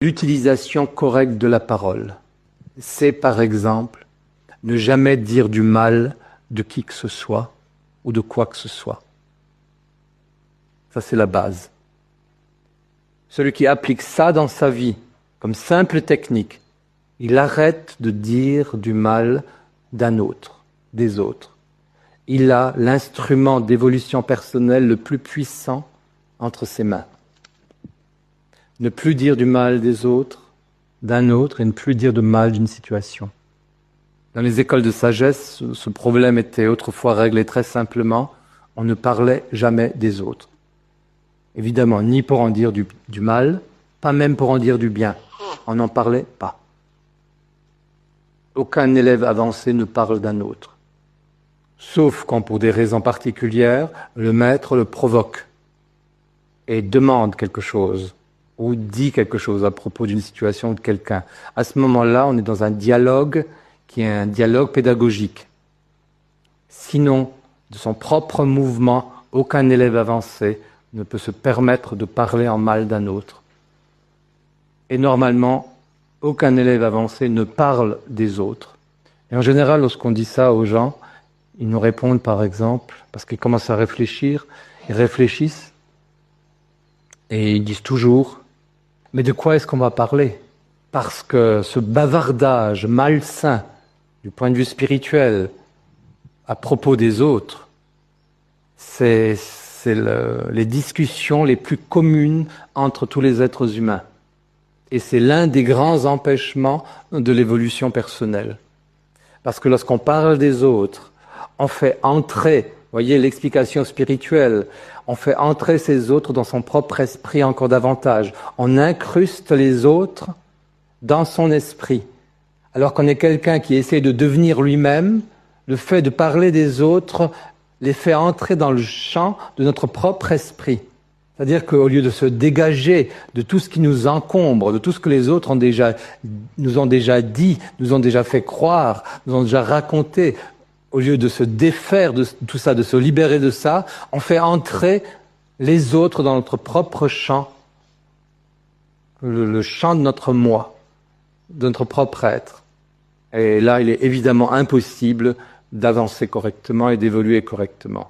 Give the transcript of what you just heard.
L'utilisation correcte de la parole, c'est par exemple ne jamais dire du mal de qui que ce soit ou de quoi que ce soit. Ça, c'est la base. Celui qui applique ça dans sa vie, comme simple technique, il arrête de dire du mal d'un autre, des autres. Il a l'instrument d'évolution personnelle le plus puissant entre ses mains. Ne plus dire du mal des autres, d'un autre, et ne plus dire de mal d'une situation. Dans les écoles de sagesse, ce problème était autrefois réglé très simplement. On ne parlait jamais des autres. Évidemment, ni pour en dire du mal, pas même pour en dire du bien. On n'en parlait pas. Aucun élève avancé ne parle d'un autre. Sauf quand, pour des raisons particulières, le maître le provoque et demande quelque chose ou dit quelque chose à propos d'une situation ou de quelqu'un. À ce moment-là, on est dans un dialogue qui est un dialogue pédagogique. Sinon, de son propre mouvement, aucun élève avancé ne peut se permettre de parler en mal d'un autre. Et normalement, aucun élève avancé ne parle des autres. Et en général, lorsqu'on dit ça aux gens, ils nous répondent par exemple, parce qu'ils commencent à réfléchir, ils réfléchissent et ils disent toujours « Mais de quoi est-ce qu'on va parler ?» Parce que ce bavardage malsain du point de vue spirituel à propos des autres, c'est les discussions les plus communes entre tous les êtres humains. Et c'est l'un des grands empêchements de l'évolution personnelle. Parce que lorsqu'on parle des autres, on fait entrer, voyez l'explication spirituelle, on fait entrer ces autres dans son propre esprit encore davantage. On incruste les autres dans son esprit. Alors qu'on est quelqu'un qui essaie de devenir lui-même, le fait de parler des autres les fait entrer dans le champ de notre propre esprit. C'est-à-dire qu'au lieu de se dégager de tout ce qui nous encombre, de tout ce que les autres nous ont déjà dit, nous ont déjà fait croire, nous ont déjà raconté, au lieu de se défaire de tout ça, de se libérer de ça, on fait entrer les autres dans notre propre champ, le champ de notre moi, de notre propre être. Et là, il est évidemment impossible d'avancer correctement et d'évoluer correctement.